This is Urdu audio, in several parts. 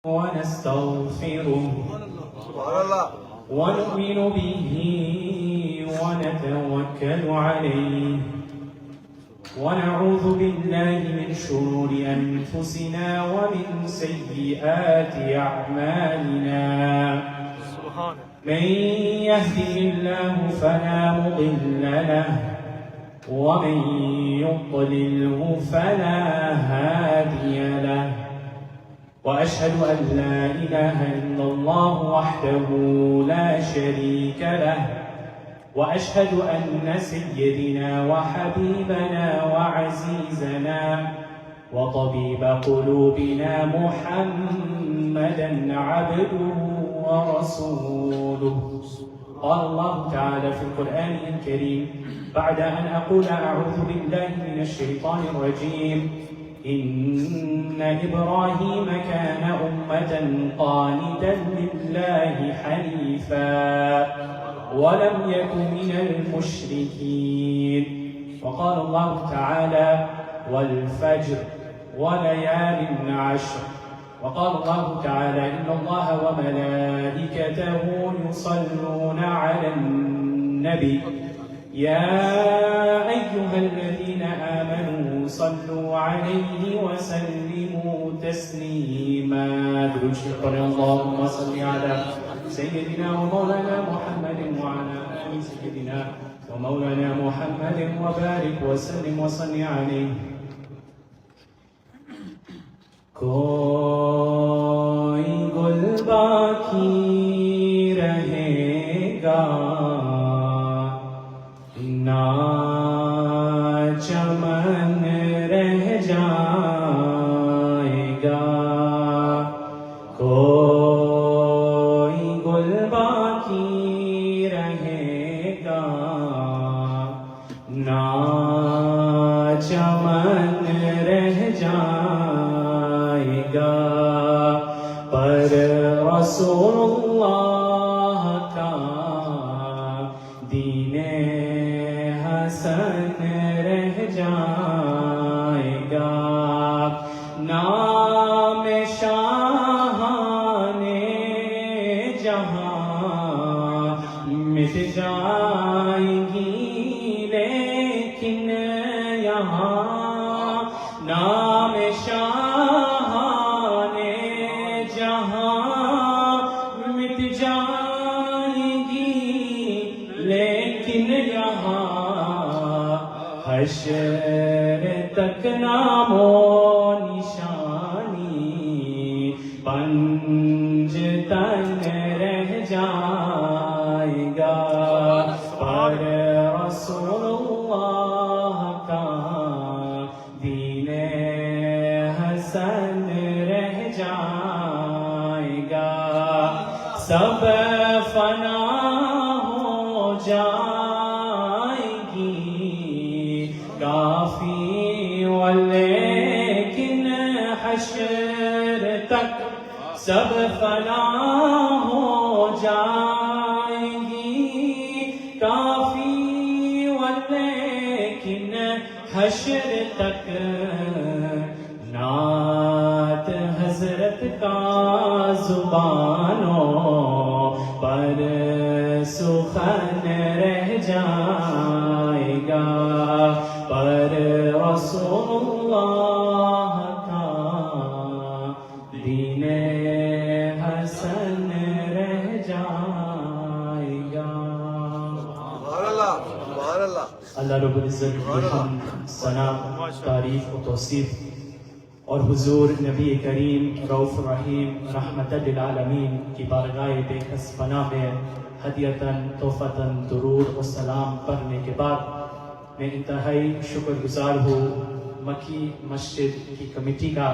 ونستغفره ونؤمن به ونتوكل عليه ونعوذ بالله من شرور أنفسنا ومن سيئات أعمالنا من يهده الله فلا مضل له ومن يضلله فلا هادي له وأشهد أن لا إله إلا الله وحده لا شريك له وأشهد أن سيدنا وحبيبنا وعزيزنا وطبيب قلوبنا محمدا عبده ورسوله. قال الله تعالى في القرآن الكريم بعد أن أقول أعوذ بالله من الشيطان الرجيم إن إبراهيم كان أمة قانتا لله حنيفا ولم يك من المشركين. وقال الله تعالى والفجر وليال عشر. وقال الله تعالى إن الله وملائكته يصلون على النبي يا أيها الذين آمنوا صلوا عليه وسلموا تسليما. اللهم صل على سيدنا ومولانا محمد وعلى آل سيدنا ومولانا محمد وبارك وسلم وصل عليه. کوئی گل باقی رہے گا نہ چمن رہ جائے گا. کوئی گل باقی رہے گا نہ چمن رہ جائے گا پر رسول اللہ کا دین حسن رہ جائے گا. نام شاہان جہاں مٹ جائیں گی لیکن یہاں نام شاہان جہاں مٹ جائیں گی لیکن یہاں حشر تک نام و نشانی پنج تن رہ جائے گا پر رسول اللہ کا دین حسن رہ جائے گا. سب فنا ہو جائیں گی کافی ولیکن حشر تک سب فنا ہو جائیں گی کافی ولیکن حشر تک نعت حضرت کا زبانوں پر سخن رہ جائے گا پر رسول اللہ کا دین حسن رہ جائے گا. اللہ رب العزت کی حمد ثنا تعریف و توصیف اور حضور نبی کریم رؤوف الرحیم رحمت للعالمین کی بارگاہ بے کس پناہ میں ہدیتاً تحفتاً درود و سلام پڑھنے کے بعد میں انتہائی شکر گزار ہوں مکی مسجد کی کمیٹی کا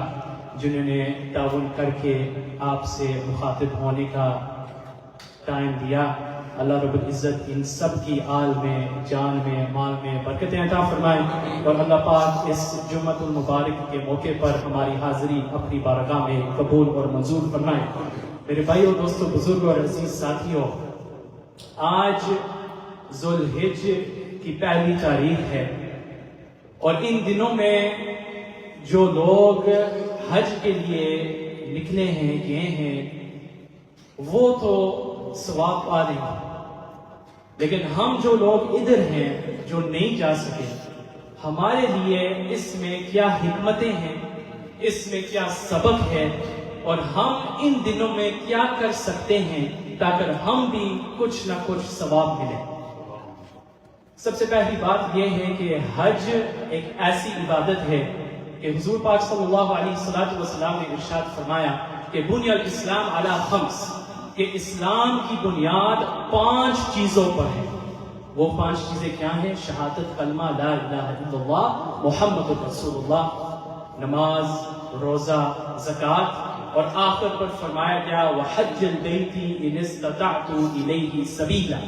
جنہوں نے تعاون کر کے آپ سے مخاطب ہونے کا ٹائم دیا. اللہ رب العزت ان سب کی آل میں جان میں مال میں برکتیں عطا فرمائیں اور اللہ پاک اس جمعۃ المبارک کے موقع پر ہماری حاضری اپنی بارگاہ میں قبول اور منظور فرمائیں. میرے بھائیوں دوستوں بزرگوں اور عزیز ساتھیوں، آج ذوالحج کی پہلی تاریخ ہے اور ان دنوں میں جو لوگ حج کے لیے نکلے ہیں گئے ہیں وہ تو ثواب پا لیں گے، لیکن ہم جو لوگ ادھر ہیں جو نہیں جا سکے، ہمارے لیے اس میں کیا حکمتیں ہیں، اس میں کیا سبق ہے، اور ہم ان دنوں میں کیا کر سکتے ہیں تاکہ ہم بھی کچھ نہ کچھ ثواب ملے۔ سب سے پہلی بات یہ ہے کہ حج ایک ایسی عبادت ہے کہ حضور پاک صلی اللہ علیہ وسلم نے ارشاد فرمایا کہ بنی الاسلام علی خمس، کہ اسلام کی بنیاد 5 چیزوں پر ہے۔ وہ 5 چیزیں کیا ہیں؟ شہادت کلمہ لا الہ الا اللہ محمد رسول اللہ، نماز، روزہ، زکوٰۃ، اور آخر پر فرمایا گیا وحج البیت ان استطعت الیہ سبیلا،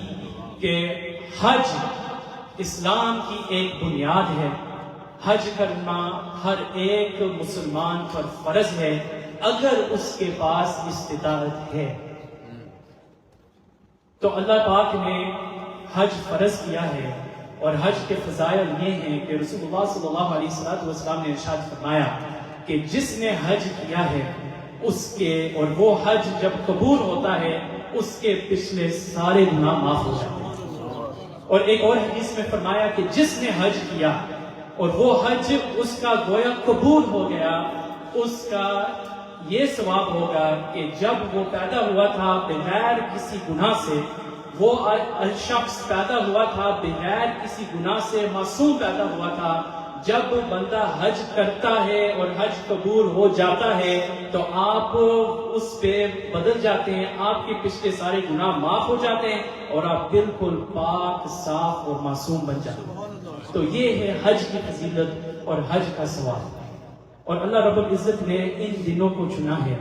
کہ حج اسلام کی ایک بنیاد ہے۔ حج کرنا ہر ایک مسلمان پر فرض ہے اگر اس کے پاس استطاعت ہے۔ تو اللہ پاک نے حج فرض کیا ہے، اور حج کے فضائل یہ ہیں کہ رسول اللہ صلی اللہ علیہ وسلم نے ارشاد فرمایا کہ جس نے حج کیا ہے اس کے، اور وہ حج جب قبول ہوتا ہے اس کے پچھلے سارے گناہ معاف ہو جاتے ہیں۔ اور ایک اور حدیث میں فرمایا کہ جس نے حج کیا اور وہ حج اس کا گویا قبول ہو گیا، اس کا یہ ثواب ہوگا کہ جب وہ پیدا ہوا تھا بغیر کسی گناہ سے، وہ شخص پیدا ہوا تھا بغیر کسی گناہ سے، معصوم پیدا ہوا تھا۔ جب بندہ حج کرتا ہے اور حج قبول ہو جاتا ہے تو آپ اس پہ بدل جاتے ہیں، آپ کے پچھلے سارے گناہ معاف ہو جاتے ہیں اور آپ بالکل پاک، صاف اور معصوم بن جاتے ہیں۔ تو یہ ہے حج کی فضیلت اور حج کا ثواب۔ اور اللہ رب العزت نے ان دنوں کو چنا ہے،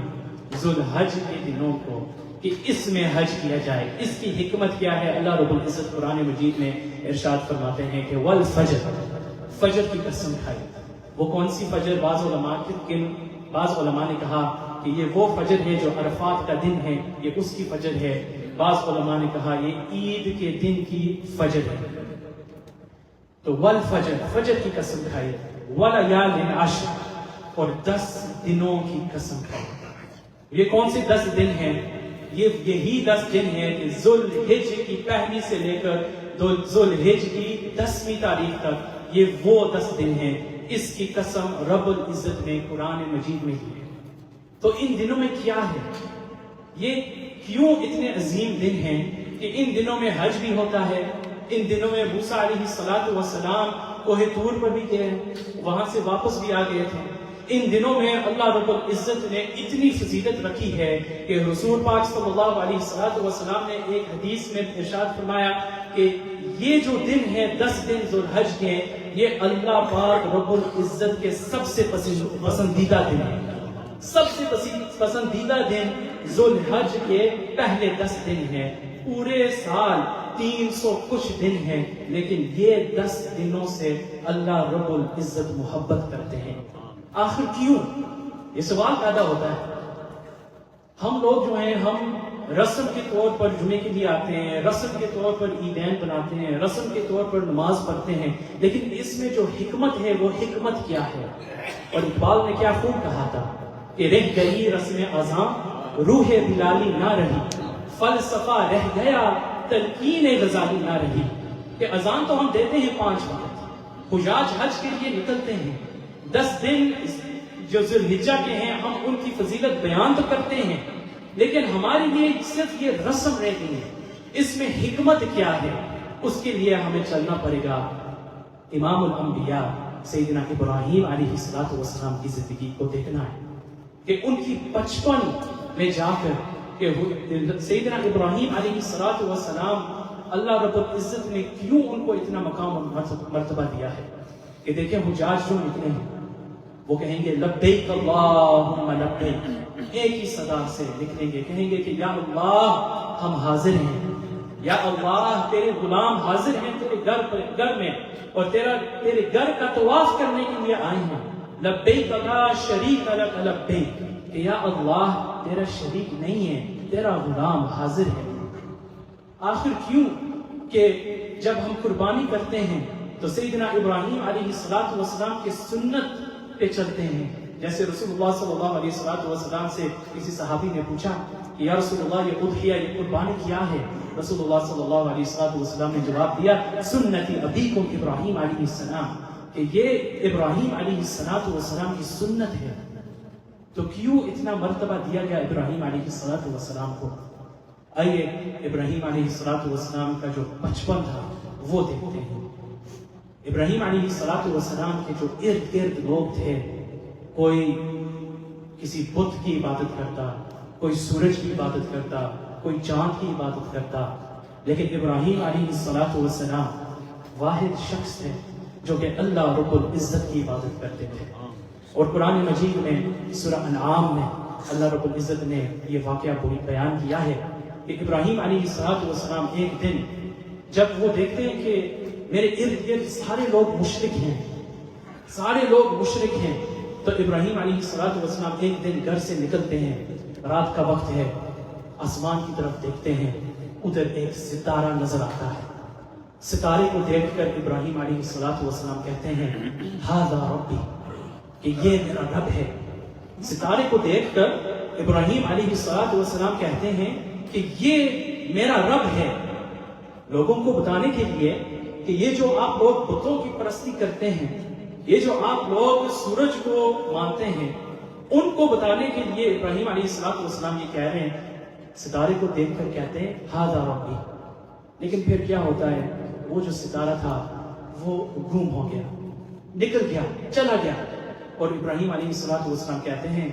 ذو الحج کے دنوں کو، کہ اس میں حج کیا جائے۔ اس کی حکمت کیا ہے؟ اللہ رب العزت قرآن مجید میں ارشاد فرماتے ہیں کہ والفجر، فجر کی قسم کھائی۔ وہ کون سی فجر؟ بعض علماء نے کہا کہ یہ وہ فجر ہے جو عرفات کا دن ہے، یہ اس کی فجر ہے۔ بعض علماء نے کہا یہ عید کے دن کی فجر ہے۔ تو والفجر، فجر کی قسم کھائی، ولیال عشر، اور 10 دنوں کی قسم کھائی۔ یہ کون سے 10 دن ہیں؟ یہی 10 دن ہیں کہ ذو الحج کی پہلی سے لے کر ذو الحج کی 10ویں تاریخ تک، یہ وہ 10 دن ہیں۔ اس کی قسم رب العزت نے قرآن مجید میں کی ہے۔ تو ان دنوں میں کیا ہے؟ یہ کیوں اتنے عظیم دن ہیں کہ ان دنوں میں حج بھی ہوتا ہے؟ ان دنوں میں موسیٰ علیہ السلام کوہ طور پر بھی گئے، وہاں سے واپس بھی آ گئے تھے۔ ان دنوں میں اللہ رب العزت نے اتنی فضیلت رکھی ہے کہ حضور پاک صلی اللہ علیہ وسلم نے ایک حدیث میں ارشاد فرمایا کہ یہ جو دن ہے 10 دن ذو الحج کے، یہ اللہ پاک رب العزت کے سب سے پسندیدہ دن ہے۔ سب سے پسندیدہ دن ذو الحج کے پہلے 10 دن ہیں۔ پورے سال 300 کچھ دن ہیں، لیکن یہ 10 دنوں سے اللہ رب العزت محبت کرتے ہیں۔ آخر کیوں؟ یہ سوال پیدا ہوتا ہے۔ ہم لوگ جو ہیں، ہم رسم کے طور پر جمعے کے لیے آتے ہیں، رسم کے طور پر عیدین بناتے ہیں، رسم کے طور پر نماز پڑھتے ہیں، لیکن اس میں جو حکمت ہے وہ حکمت کیا ہے؟ اور اقبال نے کیا خوب کہا تھا کہ رہ گئی رسم اذاں، روح بلالی نہ رہی، فلسفہ رہ گیا، تلقین غزالی نہ رہی۔ کہ اذان تو ہم دیتے ہیں 5 وقت، حجاج حج کے لیے نکلتے ہیں، 10 دن جو ذو الحجہ کے ہیں ہم ان کی فضیلت بیان تو کرتے ہیں، لیکن ہمارے لیے صرف یہ رسم رہ گئی ہے۔ اس میں حکمت کیا ہے؟ اس کے لیے ہمیں چلنا پڑے گا امام الانبیاء سیدنا ابراہیم علیہ السلام کی زندگی کو دیکھنا ہے کہ ان کی 55 میں جا کر کہ سیدنا ابراہیم علیہ السلام، اللہ رب العزت نے کیوں ان کو اتنا مقام اور مرتبہ دیا ہے کہ دیکھیں حجاج جو نکلے ہیں وہ کہیں گے لبیک اللہم لبیک، ایک ہی صدا سے نکلیں گے، کہیں گے کہ یا اللہ ہم حاضر ہیں، یا اللہ تیرے غلام حاضر ہیں تیرے گھر میں، اور تیرے گھر کا طواف کرنے کے لیے آئے ہیں۔ لبیک لا شریک لک لبیک، کہ یا اللہ تیرا شریک نہیں ہے، تیرا غلام حاضر ہے۔ آخر کیوں؟ کہ جب ہم قربانی کرتے ہیں تو سیدنا ابراہیم علیہ السلام کی سنت پہ چلتے ہیں، جیسے رسول اللہ صلی اللہ علیہ وسلم سے کسی صحابی نے پوچھا کہ یا رسول اللہ یہ اضحیہ یہ قربانی کیا ہے؟ رسول اللہ صلی اللہ علیہ وسلم نے جواب دیا سنت ابیکم ابراہیم علیہ السلام، کہ یہ ابراہیم علیہ السلام کی سنت ہے۔ تو کیوں اتنا مرتبہ دیا گیا ابراہیم علیہ السلام کو؟ آئیے ابراہیم علیہ السلام کا جو بچپن تھا وہ دیکھتے ہیں۔ ابراہیم علیہ السلام کے جو ارد گرد لوگ تھے، کوئی کسی بت کی عبادت کرتا، کوئی سورج کی عبادت کرتا، کوئی چاند کی عبادت کرتا، لیکن ابراہیم علیہ السلام واحد شخص تھے جو کہ اللہ رب العزت کی عبادت کرتے تھے۔ اور قرآن مجید میں سورہ انعام میں اللہ رب العزت نے یہ واقعہ بیان کیا ہے کہ ابراہیم علیہ السلام ایک دن جب وہ دیکھتے ہیں کہ میرے ارد گرد سارے لوگ مشرک ہیں، تو ابراہیم علیہ السلام ایک دن گھر سے نکلتے ہیں، رات کا وقت ہے، آسمان کی طرف دیکھتے ہیں، ادھر ایک ستارہ نظر آتا ہے۔ ستارے کو دیکھ کر ابراہیم علیہ السلام کہتے ہیں ھذا ربی، کہ یہ میرا رب ہے۔ ستارے کو دیکھ کر ابراہیم علیہ السلام کہتے ہیں کہ یہ میرا رب ہے، لوگوں کو بتانے کے لیے کہ یہ جو آپ لوگ بتوں کی پرستی کرتے ہیں، یہ جو آپ لوگ سورج کو مانتے ہیں، ان کو بتانے کے لیے ابراہیم علیہ السلام یہ کہہ رہے ہیں، ستارے کو دیکھ کر کہتے ہیں ھذا ربی۔ لیکن پھر کیا ہوتا ہے، وہ جو ستارہ تھا وہ گم ہو گیا، نکل گیا، چلا گیا، اور ابراہیم علیہ السلام کہتے ہیں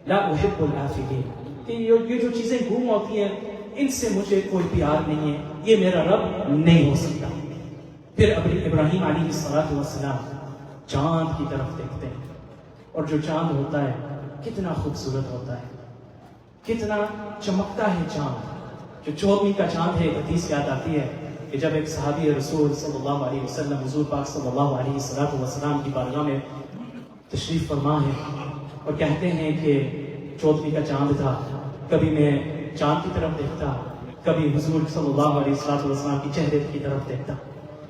لا احب الآفلین، کہ یہ جو چیزیں گم ہوتی ہیں ان سے مجھے کوئی پیار نہیں ہے، یہ میرا رب نہیں ہو سکتا۔ پھر ابراہیم علیہ السلام چاند کی طرف دیکھتے ہیں، اور جو چاند ہوتا ہے کتنا خوبصورت ہوتا ہے، کتنا چمکتا ہے چاند۔ جو 14ویں کا چاند ہے، حدیث یاد آتی ہے کہ جب ایک صحابی رسول صلی اللہ علیہ وسلم حضور پاک صلی اللہ علیہ وسلم کی بارگاہ میں تشریف فرما ہے اور کہتے ہیں کہ 14ویں کا چاند تھا، کبھی میں چاند کی طرف دیکھتا، کبھی حضور صلی اللہ علیہ وسلم کی چہرے کی طرف دیکھتا،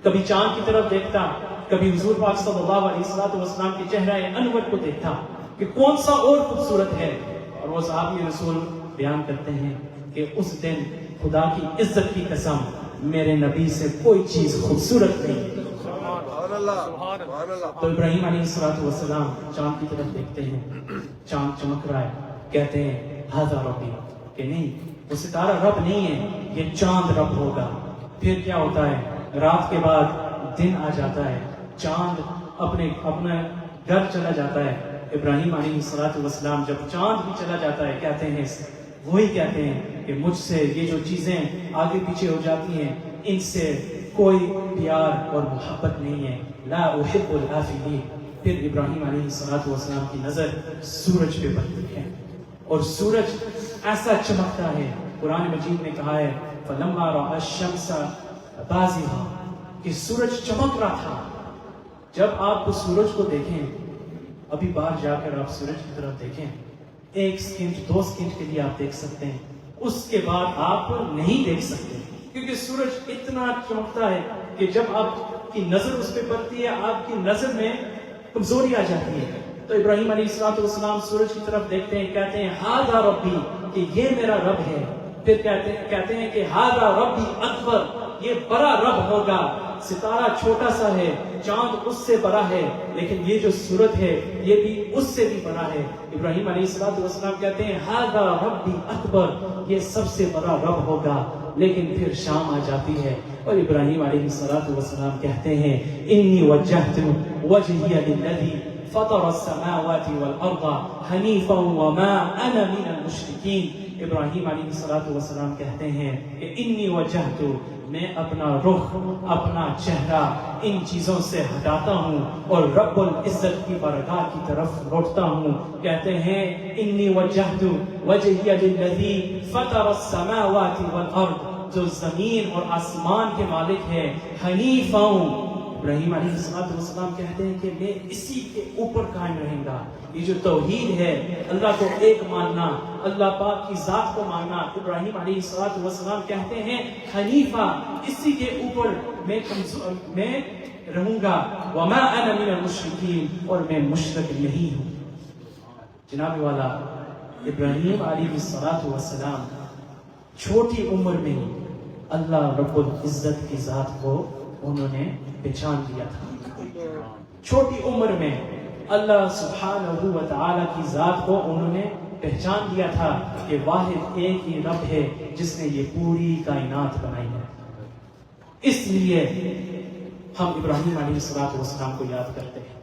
کبھی چاند کی طرف دیکھتا، کبھی حضور پاک صلی اللہ علیہ وسلم کے چہرہ انور کو دیکھتا کہ کون سا اور خوبصورت ہے۔ اور وہ صحابی رسول بیان کرتے ہیں کہ اس دن خدا کی عزت کی قسم میرے نبی سے کوئی چیز خوبصورت نہیں۔ تو ابراہیم علیہ السلام چاند کی طرف دیکھتے ہیں، چاند چمک رہا ہے، کہتے ہیں ھذا ربی، کہ نہیں وہ ستارہ رب نہیں ہے، یہ چاند رب ہوگا۔ پھر کیا ہوتا ہے، رات کے بعد دن آ جاتا ہے، چاند اپنا گھر چلا جاتا ہے۔ ابراہیم علیہ السلام جب چاند بھی چلا جاتا ہے کہتے ہیں کہ مجھ سے یہ جو چیزیں آگے پیچھے ہو جاتی ہیں ان سے کوئی پیار اور محبت نہیں ہے، لا احب الآفلین۔ پھر ابراہیم علیہ السلام کی نظر سورج پہ پڑتی ہے، اور سورج ایسا چمکتا ہے، قرآن مجید نے کہا ہے فَلَمَّا رَأَى الشَّمْسَ بَازِغَةً، کہ سورج چمک رہا تھا۔ جب آپ سورج کو دیکھیں، ابھی باہر جا کر آپ سورج کی طرف دیکھیں، 1 سیکنڈ 2 سیکنڈ کے لیے آپ دیکھ سکتے ہیں، اس کے بعد آپ نہیں دیکھ سکتے، کیونکہ سورج اتنا چمکتا ہے کہ جب آپ کی نظر اس پہ پڑتی ہے آپ کی نظر میں کمزوری آ جاتی ہے۔ تو ابراہیم علیہ السلام سورج کی طرف دیکھتے ہیں، کہتے ہیں ھذا ربی، کہ یہ میرا رب ہے۔ پھر کہتے ہیں کہ ھذا ربی اکبر، یہ بڑا رب ہوگا۔ ستارہ چھوٹا سا ہے، چاند اس سے بڑا ہے، لیکن یہ جو سورج ہے یہ بھی اس سے بھی بڑا ہے۔ ابراہیم علیہ السلام کہتے ہیں ھذا ربی اکبر، یہ سب سے بڑا رب ہوگا۔ لیکن پھر شام آ جاتی ہے اور ابراہیم علیہ السلام کہتے ہیں انی وجہت وجہی للذی فطر السماوات والارض حنیفا وما انا من المشرکین۔ ابراہیم علیہ السلام کہتے ہیں کہ انی وجہت، میں اپنا رخ اپنا چہرہ ان چیزوں سے ہٹاتا ہوں اور رب العزت کی بارگاہ کی طرف لوٹتا ہوں۔ کہتے ہیں انی وجہت وجہی للذی فطر السماوات والارض، جو زمین اور آسمان کے مالک ہے، حنیفا۔ ابراہیم علیہ السلام کہتے ہیں کہ میں اسی کے اوپر قائم رہوں گا۔ یہ جو توحید ہے، اللہ کو ایک ماننا، اللہ پاک کی ذات کو ماننا، ابراہیم علیہ السلام کہتے ہیں حنیفہ، اسی کے اوپر میں رہوں گا۔ وما انا من المشرکین، اور میں مشرک نہیں ہوں۔ جناب والا ابراہیم علیہ السلام چھوٹی عمر میں ہی اللہ رب العزت کی ذات کو انہوں نے پہچان لیا تھا. چھوٹی عمر میں اللہ سبحانہ و تعالی کی ذات کو انہوں نے پہچان لیا تھا کہ واحد ایک ہی رب ہے جس نے یہ پوری کائنات بنائی ہے. اس لیے ہم ابراہیم علیہ السلام کو یاد کرتے ہیں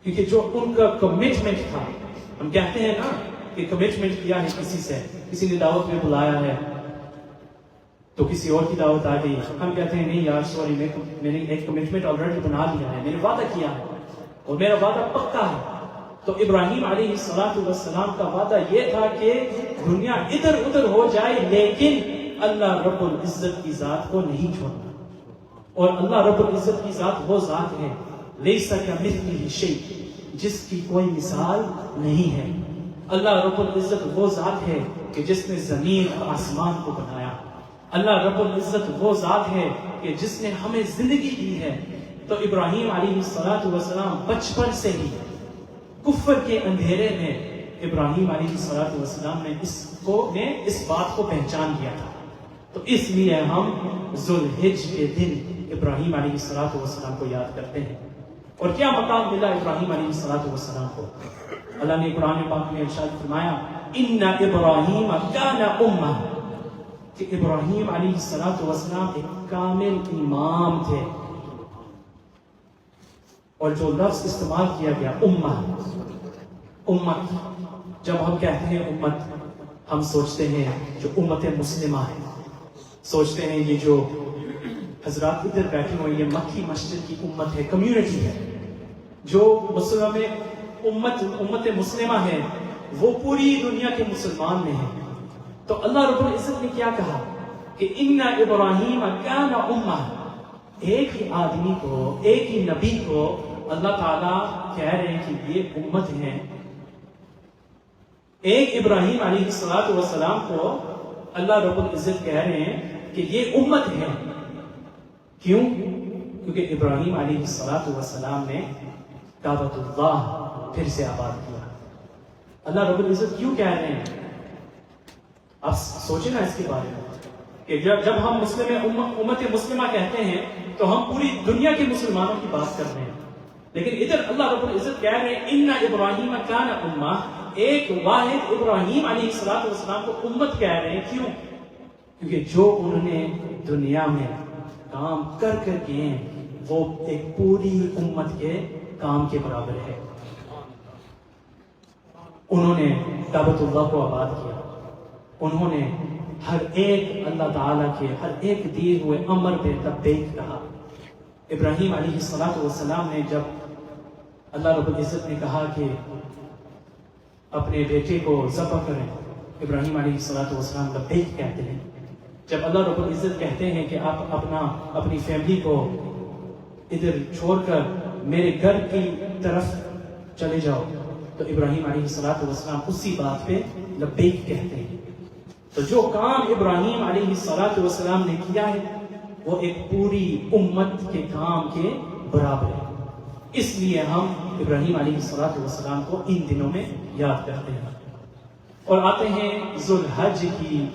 کیونکہ جو ان کا کمٹمنٹ تھا. ہم کہتے ہیں نا کہ کمٹمنٹ کیا ہے کسی سے, کسی نے دعوت میں بلایا ہے تو کسی اور کی دعوت آ گئی, ہم کہتے ہیں نہیں یار سوری میں نے ایک کمٹمنٹ آلریڈی بنا لیا ہے, میں نے وعدہ کیا ہے اور میرا وعدہ پکا ہے. تو ابراہیم علیہ السلام کا وعدہ یہ تھا کہ دنیا ادھر ادھر ہو جائے لیکن اللہ رب العزت کی ذات کو نہیں چھوڑنا. اور اللہ رب العزت کی ذات وہ ذات ہے لیس کمثلہ شیء, جس کی کوئی مثال نہیں ہے. اللہ رب العزت وہ ذات ہے کہ جس نے زمین اور آسمان کو بنایا. اللہ رب العزت وہ ذات ہے کہ جس نے ہمیں زندگی دی ہے. تو ابراہیم علیہ السلام بچپن سے ہی کفر کے اندھیرے میں ابراہیم علیہ السلام نے اس بات کو پہچان لیا تھا. تو اس لیے ہم ذوالحج کے دن ابراہیم علیہ السلام کو یاد کرتے ہیں. اور کیا مقام ملا ابراہیم علیہ السلام کو. اللہ نے قرآن پاک میں ارشاد فرمایا ان ابراہیم کان امہ, کہ ابراہیم علیہ السلام ایک کامل امام تھے. اور جو لفظ استعمال کیا گیا امت, جب ہم کہتے ہیں امت ہم سوچتے ہیں جو امت مسلمہ ہے, سوچتے ہیں یہ جو حضرات ادھر بیٹھے ہوئے یہ مکی مسجد کی امت ہے, کمیونٹی ہے. جو امت مسلمہ ہے وہ پوری دنیا کے مسلمان میں ہے. تو اللہ رب العزت نے کیا کہا کہ ان ابراہیم کان امہ, ایک ہی آدمی کو, ایک ہی نبی کو اللہ تعالیٰ کہہ رہے ہیں کہ یہ امت ہے. ایک ابراہیم علیہ السلام کو اللہ رب العزت کہہ رہے ہیں کہ یہ امت ہے. کیوں؟ کیونکہ ابراہیم علیہ السلام نے کعبۃ اللہ پھر سے آباد کیا. اللہ رب العزت کیوں کہہ رہے ہیں؟ آپ سوچیں نا اس کے بارے میں کہ جب ہم امت مسلمہ کہتے ہیں تو ہم پوری دنیا کے مسلمانوں کی بات کر رہے ہیں, لیکن ادھر اللہ رب العزت کہہ رہے ہیں ان ابراہیم کان امہ, ایک واحد ابراہیم علیہ السلام کو امت کہہ رہے ہیں. کیوں؟ کیونکہ جو انہوں نے دنیا میں کام کر کے وہ ایک پوری امت کے کام کے برابر ہے. انہوں نے کعبۃ اللہ کو آباد کیا, انہوں نے ہر ایک اللہ تعالیٰ کے ہر ایک دیے ہوئے امر پہ لبیک کہا. ابراہیم علیہ السلام نے جب اللہ رب العزت نے کہا کہ اپنے بیٹے کو ذبح کریں, ابراہیم علیہ السلام لبیک کہتے ہیں. جب اللہ رب العزت کہتے ہیں کہ آپ اپنی فیملی کو ادھر چھوڑ کر میرے گھر کی طرف چلے جاؤ, تو ابراہیم علیہ السلام اسی بات پہ لبیک کہتے ہیں. تو جو کام ابراہیم علیہ السلام نے کیا ہے وہ ایک پوری امت کے کام کے برابر ہے. اس لیے ہم ابراہیم علیہ السلام کو ان دنوں میں یاد کرتے ہیں. اور آتے ہیں ذوالحج کی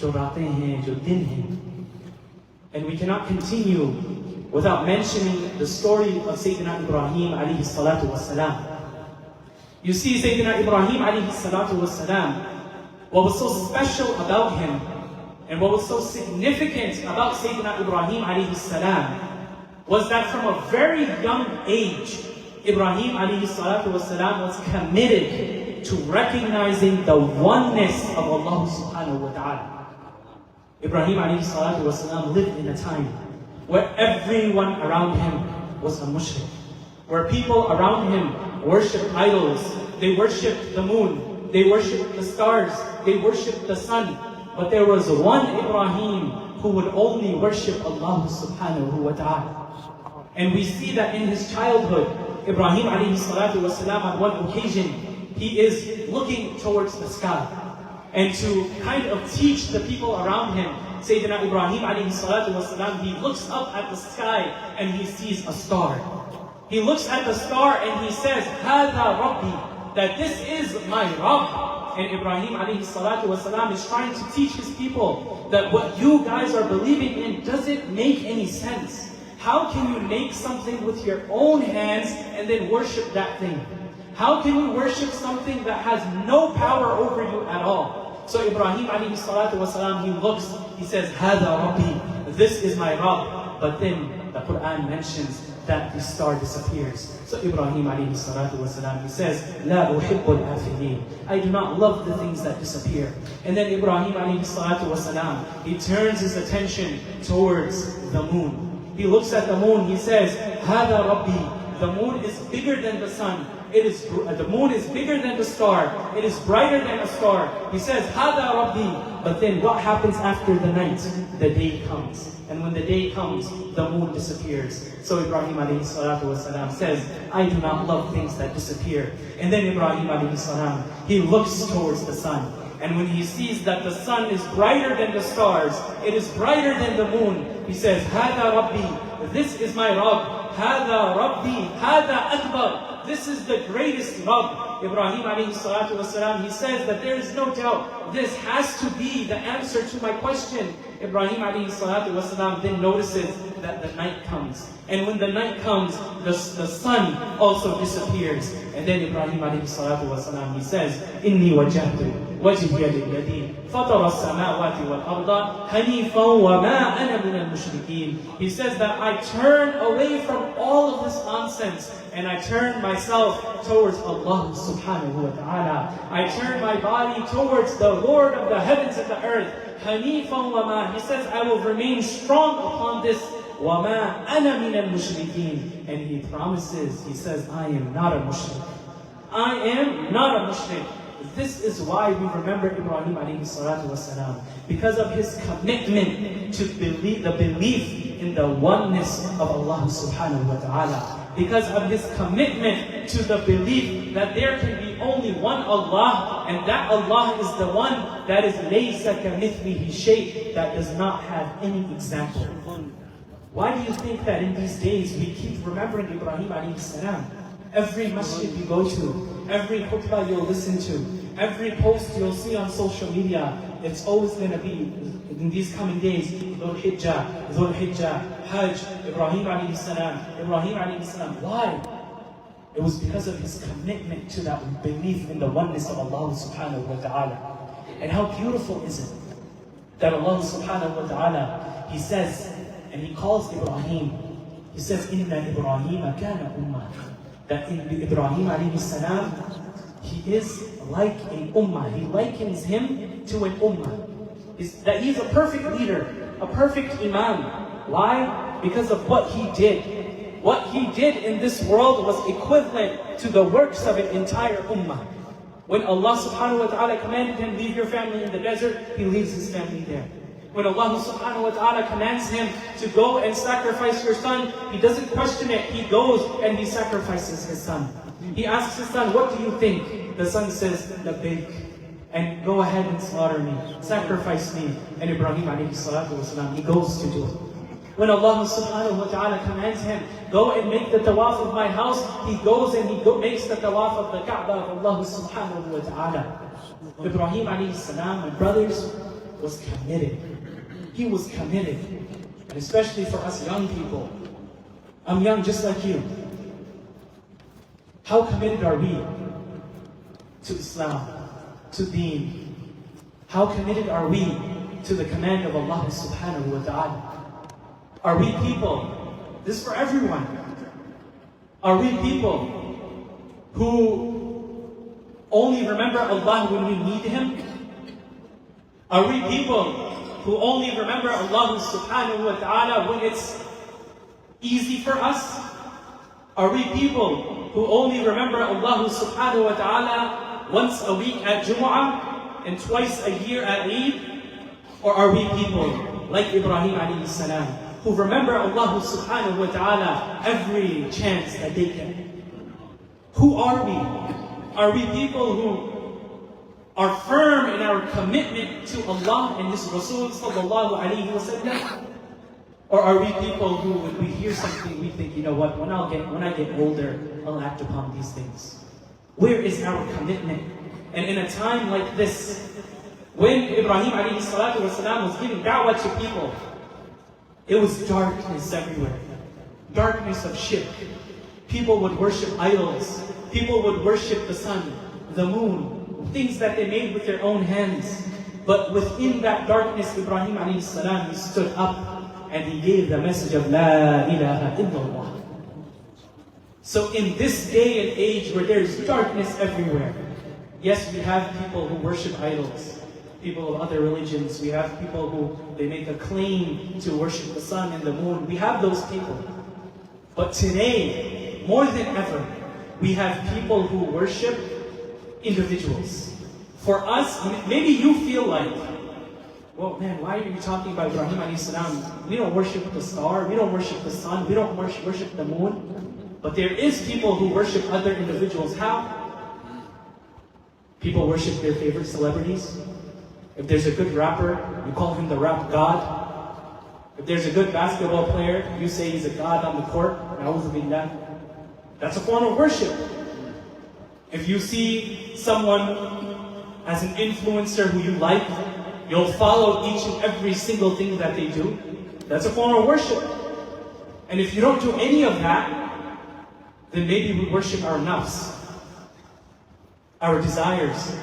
جو راتیں ہیں, جو دن ہیں. And we cannot continue without mentioning the story of Sayyidina Ibrahim alayhi salatu wassalam. You see, Sayyidina Ibrahim alayhi salatu wassalam, what was so special about him and what was so significant about Sayyidina Ibrahim alayhi salam was that from a very young age, Ibrahim alayhi salatu wassalam was committed to recognizing the oneness of Allah subhanahu wa ta'ala. Ibrahim alayhi salatu wassalam lived in a time where everyone around him was a mushrik, where people around him worshipped idols. They worshipped the moon, they worshipped the stars, they worshipped the sun. But there was one Ibrahim who would only worship Allah subhanahu wa ta'ala. And we see that in his childhood, Ibrahim alayhi salatu wasalam, on one occasion, he is looking towards the sky. And to kind of teach the people around him, Sayyidina Ibrahim alayhi salatu wasalam, he looks up at the sky and he sees a star. He looks at the star and he says, "Hada Rabbi." that this is my Rabb. And Ibrahim alayhi salatu wasalam is trying to teach his people that what you guys are believing in doesn't make any sense. How can you make something with your own hands and then worship that thing? How can you worship something that has no power over you at all? So Ibrahim alayhi salatu wasalam, he looks, he says, Hada Rabbi, this is my Rabb. But then the Quran mentions that the star disappears. So Ibrahim alayhi salatu wasalam, he says, La uhibbul afilin. I do not love the things that disappear. And then Ibrahim alayhi salatu wasalam, he turns his attention towards the moon. He looks at the moon, he says, Hada Rabbi, the moon is bigger than the sun. The moon is bigger than the star. It is brighter than a star. He says, Hada Rabbi. But then what happens after the night? The day comes. And when the day comes, the moon disappears. So Ibrahim alayhi salatu wasalam says, I do not love things that disappear. And then Ibrahim alayhi salam, he looks towards the sun. And when he sees that the sun is brighter than the stars, it is brighter than the moon, he says, Hada Rabbi, this is my Rabb. Hada Rabbi, Hada Akbar. This is the greatest Rabb. Ibrahim alayhi salatu wasalam, he says that there is no doubt, this has to be the answer to my question. Ibrahim alayhi salatu wasalam then notices that the night comes. And when the night comes, the sun also disappears. And then Ibrahim alayhi salatu wasalam, he says, Inni wajjahtu wajhiya lilladhi fatara as-samawati wal arda hanifan wa ma ana min al-mushrikeen. He says that I turn away from all of this nonsense and I turn myself towards Allah subhanahu wa ta'ala. I turn my body towards the Lord of the heavens and the earth. Hanifan wa ma. He says, I will remain strong upon this. Wa ma ana min al-mushrikeen. And he promises, he says, I am not a mushrik. I am not a mushrik. This is why we remember Ibrahim alayhi salatu wasalam, because of his commitment to the belief in the oneness of Allah subhanahu wa ta'ala. Because of his commitment to the belief that there can be only one Allah, and that Allah is the one that is laysa kamithlihi shay, that does not have any example. Why do you think that in these days we keep remembering Ibrahim alayhi salam? Every masjid you go to, every khutbah you'll listen to, every post you'll see on social media, it's always going to be, in these coming days, Dhul Hijjah, Hajj, Ibrahim alayhi salam, Ibrahim alayhi salam. Why? It was because of his commitment to that belief in the oneness of Allah subhanahu wa ta'ala. And how beautiful is it that Allah subhanahu wa ta'ala, he says, and he calls Ibrahim, he says, Inna Ibrahim kana ummah. That in Ibrahim alayhi salam, he is like an ummah. He likens him to an ummah. That he's a perfect leader, a perfect imam. Why? Because of what he did. What he did in this world was equivalent to the works of an entire ummah. When Allah subhanahu wa ta'ala commanded him, leave your family in the desert, he leaves his family there. When Allah subhanahu wa ta'ala commands him to go and sacrifice your son, he doesn't question it. He goes and he sacrifices his son. He asks his son, what do you think? The son says, labbaik. And go ahead and slaughter me, sacrifice me. And Ibrahim alayhi salatu wasalam, he goes to do it. When Allah subhanahu wa ta'ala commands him, go and make the tawaf of my house, he goes and he makes the tawaf of the Kaaba of Allah subhanahu wa ta'ala. Ibrahim alayhi salam, my brothers, was committed. He was committed. And especially for us young people. I'm young just like you. How committed are we to Islam, to Deen? How committed are we to the command of Allah subhanahu wa ta'ala? Are we people, this is for everyone, are we people who only remember Allah when we need Him? Are we people who only remember Allah subhanahu wa ta'ala when it's easy for us? Are we people who only remember Allah subhanahu wa ta'ala once a week at Jumu'ah and twice a year at Eid? Or are we people like Ibrahim alayhi salam, who remember Allah subhanahu wa ta'ala every chance that they get? Who are we? Are we people who are firm in our commitment to Allah and His Rasul sallallahu alayhi wa sallam? Or are we people who, when we hear something, we think, you know what, when I get older, I'll act upon these things. Where is our commitment? And in a time like this, when Ibrahim alayhi salatu wasalam was giving da'wah to people, it was darkness everywhere. Darkness of shirk. People would worship idols. People would worship the sun, the moon, things that they made with their own hands. But within that darkness, Ibrahim alayhi salam, he stood up and he gave the message of La ilaha illallah. So in this day and age where there's darkness everywhere, yes, we have people who worship idols, people of other religions. We have people who they make a claim to worship the sun and the moon. We have those people. But today, more than ever, we have people who worship individuals. For us, maybe you feel like, well, man, why are you talking about Ibrahim alayhi salam? We don't worship the star, we don't worship the sun, we don't worship the moon. But there is people who worship other individuals. How? People worship their favorite celebrities. If there's a good rapper, you call him the rap god. If there's a good basketball player, you say he's a god on the court. Na'udhu billah. That's a form of worship. If you see someone as an influencer who you like, you'll follow each and every single thing that they do. That's a form of worship. And if you don't do any of that, then maybe we worship our nafs, our desires.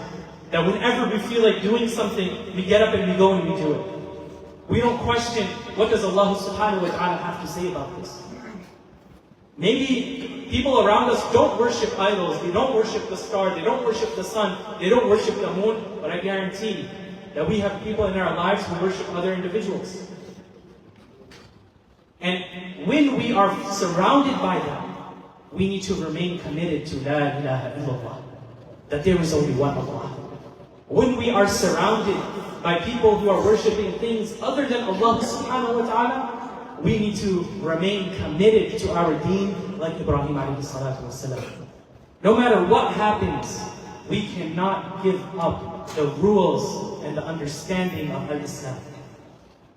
That whenever we feel like doing something, we get up and we go and we do it. We don't question, what does Allah subhanahu wa ta'ala have to say about this? Maybe people around us don't worship idols, they don't worship the star, they don't worship the sun, they don't worship the moon, but I guarantee that we have people in our lives who worship other individuals. And when we are surrounded by them, we need to remain committed to La ilaha illallah, that there is only one Allah. When we are surrounded by people who are worshipping things other than Allah subhanahu wa ta'ala, we need to remain committed to our deen like Ibrahim alayhi salatu wasalam. No matter what happens, we cannot give up the rules and the understanding of Islam.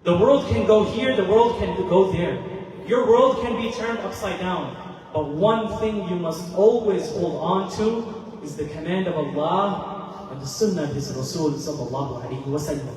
The world can go here, the world can go there. Your world can be turned upside down. But one thing you must always hold on to is the command of Allah and the sunnah of His Rasul sallallahu alayhi wa sallam.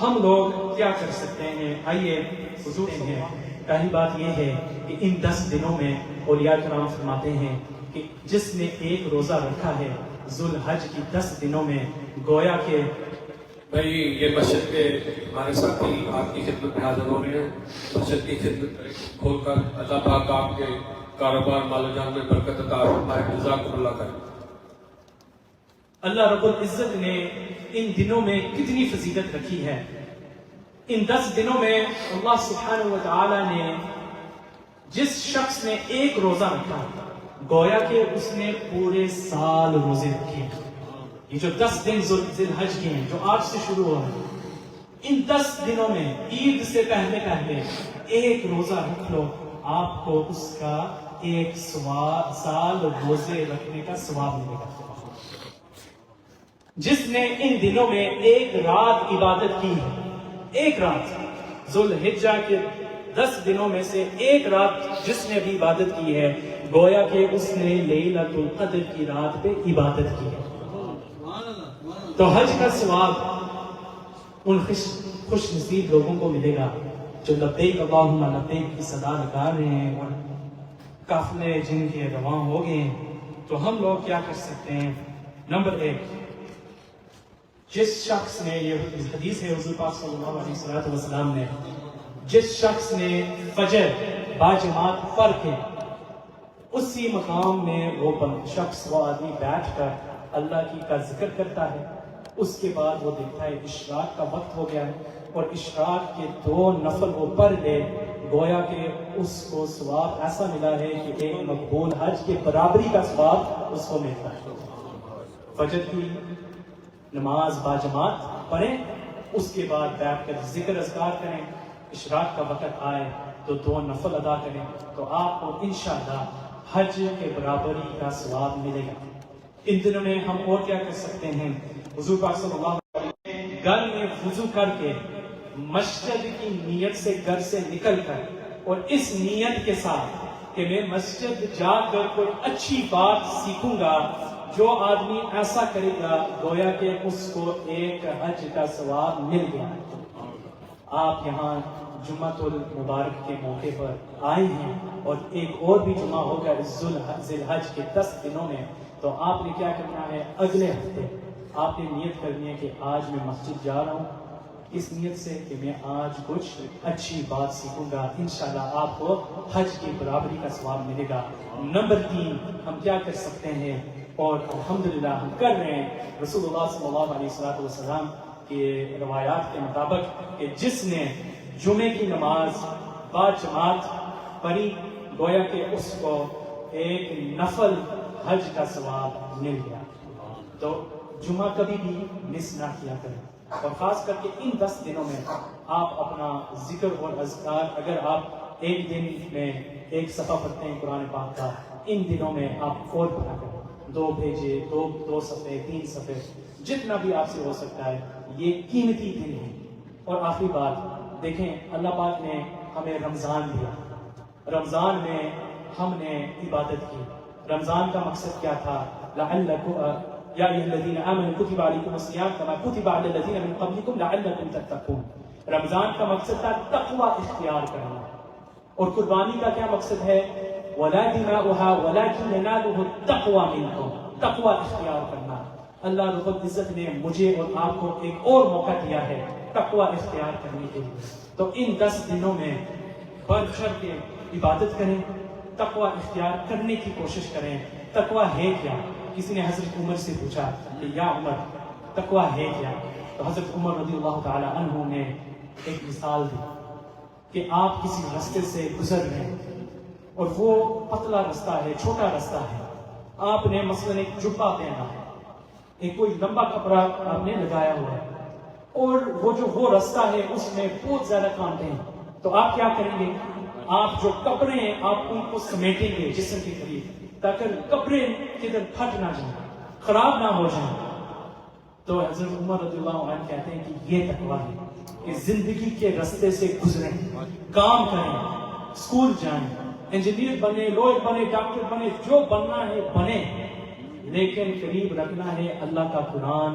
ہم لوگ کیا کر سکتے ہیں؟ آئیے حضور ہیں۔ پہلی بات یہ ہے کہ ان 10 دنوں میں اولیاء کرام فرماتے ہیں کہ جس نے ایک روزہ رکھا ہے ذوالحج کی 10 دنوں میں، گویا کہ بھائی یہ مسجد کے ہمارے ساتھی آپ کی خدمت میں حاضر ہو رہے ہیں، مسجد کی خدمت کھول کر اللہ پاک آپ کے کاروبار مال و جان میں برکت عطا فرمائے، جزاکم اللہ خیر۔ اللہ رب العزت نے ان دنوں میں کتنی فضیلت رکھی ہے۔ ان 10 دنوں میں اللہ سبحانہ وتعالی نے جس شخص نے ایک روزہ رکھا گویا کہ اس نے پورے سال روزے رکھے۔ یہ جو 10 دن ذوالحج کے ہیں جو آج سے شروع ہو رہے ہیں، ان 10 دنوں میں عید سے پہلے ایک روزہ رکھ لو، آپ کو اس کا ایک سال روزے رکھنے کا ثواب ملے گا۔ جس نے ان دنوں میں ایک رات عبادت کی ہے، ایک رات ذوالحجہ کے 10 دنوں میں سے ایک رات جس نے بھی عبادت کی ہے، گویا کہ اس نے لیلۃ القدر کی رات پہ عبادت کی ہے۔ تو حج کا ثواب ان خوش نصیب لوگوں کو ملے گا جو لبیک اللہم لبیک کی صدا لگا رہے ہیں اور قافلے جن کے رواں ہو گئے ہیں۔ تو ہم لوگ کیا کر سکتے ہیں؟ نمبر 1، جس شخص نے، یہ حدیث ہے حضور پاک صلی اللہ علیہ وسلم نے، جس شخص نے فجر باجماعت پڑھ کے اسی مقام میں وہ شخص، وہ آدمی بیٹھ کر اللہ کا ذکر کرتا ہے، اس کے بعد وہ دیکھتا ہے اشراق کا وقت ہو گیا ہے اور اشراق کے 2 نفل وہ پڑھ لے، گویا کہ اس کو ثواب ایسا ملا ہے کہ ایک مقبول حج کے برابری کا ثواب اس کو ملتا ہے۔ فجر کی نماز باجماعت پڑھیں، اس کے بعد بیٹھ کر ذکر اذکار کریں، اشراق کا وقت آئے تو 2 نفل ادا کریں، تو آپ کو انشاءاللہ حج کے برابری کا ثواب ملے گا۔ ان دنوں میں ہم اور کیا کر سکتے ہیں؟ حضور پاک صلی اللہ علیہ وسلم گھر میں وضو کر کے مسجد کی نیت سے گھر سے نکل کر اور اس نیت کے ساتھ کہ میں مسجد جا کر کوئی اچھی بات سیکھوں گا، جو آدمی ایسا کرے گا گویا کہ اس کو ایک حج کا ثواب مل گیا۔ آپ یہاں جمعۃ المبارک کے موقع پر آئے ہیں اور ایک اور بھی جمعہ ہوگا ذوالحج کے 10 دنوں میں، تو آپ نے کیا کرنا ہے؟ اگلے ہفتے آپ نے نیت کرنی ہے کہ آج میں مسجد جا رہا ہوں، اس نیت سے کہ میں آج کچھ اچھی بات سیکھوں گا، انشاءاللہ آپ کو حج کی برابری کا ثواب ملے گا۔ نمبر 3، ہم کیا کر سکتے ہیں اور الحمدللہ ہم کر رہے ہیں؟ رسول اللہ صلی اللہ علیہ وسلم کے روایات کے مطابق کہ جس نے جمعے کی نماز باجماعت پڑھی گویا کہ اس کو ایک نفل حج کا ثواب مل گیا۔ تو جمعہ کبھی بھی مس نہ کیا کریں، اور خاص کر کے ان 10 دنوں میں آپ اپنا ذکر اور اذکار، اگر آپ ایک دن میں ایک صفحہ پڑھتے ہیں قرآن پاک کا، ان دنوں میں آپ اور پڑھا کریں، 2 پیجے، 2 صفحے، 3 صفحے، جتنا بھی آپ سے ہو سکتا ہے، یہ قیمتی دن ہے۔ اور آخری بات دیکھیں، اللہ پاک نے ہمیں رمضان دیا، رمضان میں ہم نے عبادت کی۔ رمضان کا مقصد کیا تھا؟ لعلکم یا ایھا الذین آمنوا کتب علیکم الصیام کما کتب علی الذین من قبلکم لعلکم تتقون۔ رمضان کا مقصد تھا تقوی اختیار کرنا، اور قربانی کا کیا مقصد ہے؟ ولا دماؤها ولکن ینالہ التقوی منکم، تقوی اختیار کرنا۔ اللہ رب العزت نے مجھے اور آپ کو ایک اور موقع دیا ہے تقوی اختیار کرنے کے لیے، تو ان 10 دنوں میں بڑھ چڑھ کے عبادت کریں، تقوی اختیار کرنے کی کوشش کریں۔ تقوی ہے کیا؟ کسی نے حضرت عمر سے پوچھا کہ یا عمر تقوی ہے کیا؟ تو حضرت عمر رضی اللہ تعالی عنہ نے ایک مثال دی کہ آپ کسی راستے سے گزر رہے ہیں اور وہ پتلا راستہ ہے، چھوٹا راستہ ہے، آپ نے مثلاً ایک جبہ پہنا ہے، ایک کوئی لمبا کپڑا آپ نے لگایا ہوا ہے، اور وہ راستہ ہے اس میں بہت زیادہ کانٹے ہیں، تو آپ کیا کریں گے؟ آپ جو کپڑے ہیں آپ ان کو سمیٹیں گے جسم کے قریب، تاکہ کپڑے کدھر پھٹ نہ جائیں، خراب نہ ہو جائیں۔ تو حضرت عمر رضی اللہ عنہ کہتے ہیں کہ یہ تقویٰ ہے کہ زندگی کے راستے سے گزریں، کام کریں، اسکول جائیں، انجینئر بنے، لوئر بنے، ڈاکٹر بنے، جو بننا ہے بنے، لیکن قریب رکھنا ہے اللہ کا قرآن،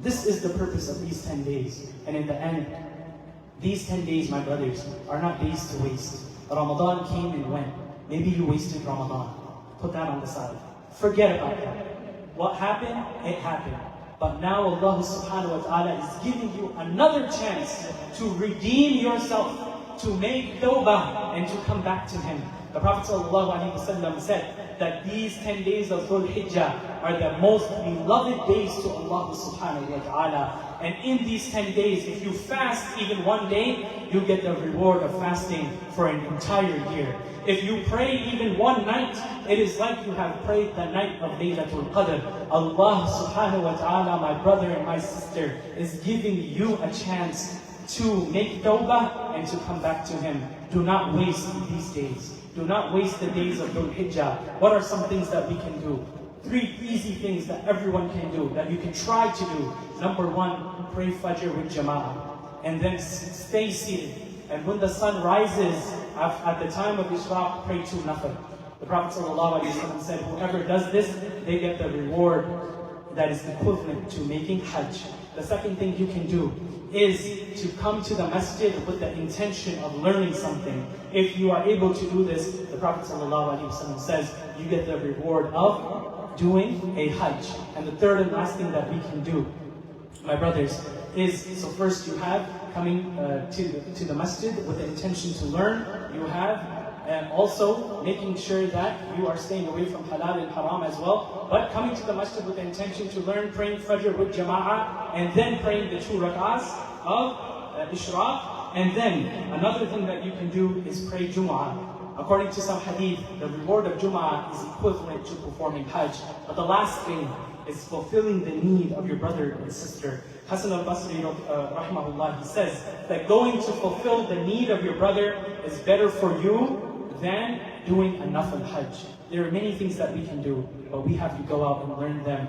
This is the purpose of these 10 days. And in the end, these 10 days, my brothers, are not days to waste. Ramadan came and went. Maybe you wasted Ramadan. Put that on the side. Forget about that. What happened, it happened. But now Allah subhanahu wa ta'ala is giving you another chance to redeem yourself, to make tawbah and to come back to Him. The Prophet ﷺ said that these 10 days of Dhul Hijjah are the most beloved days to Allah subhanahu wa ta'ala. And in these 10 days, if you fast even one day, you get the reward of fasting for an entire year. If you pray even one night, it is like you have prayed the night of Laylatul Qadr. Allah subhanahu wa ta'ala, my brother and my sister, is giving you a chance to make tawbah and to come back to Him. Do not waste these days. Do not waste the days of Dhul Hijjah. What are some things that we can do? 3 easy things that everyone can do, that you can try to do. Number 1, pray Fajr with Jama'ah. And then stay seated. And when the sun rises, at the time of Ishraq, pray 2 nafil. The Prophet ﷺ said, whoever does this, they get the reward that is equivalent to making Hajj. The second thing you can do is to come to the masjid with the intention of learning something. If you are able to do this, the Prophet ﷺ says, you get the reward of doing a Hajj. And the third and last thing that we can do, my brothers, is, so first you have coming to the masjid with the intention to learn. You have also making sure that you are staying away from halal and haram as well. But coming to the masjid with the intention to learn, praying Fajr with Jama'ah, and then praying the 2 rak'ahs of Ishraq. And then another thing that you can do is pray Jum'ah. According to some hadith, the reward of Jum'ah is equivalent to performing Hajj. But the last thing is fulfilling the need of your brother and sister. Hasan al-Basri, rahimahullah, he says that going to fulfill the need of your brother is better for you than doing a nafil Hajj. There are many things that we can do, but we have to go out and learn them.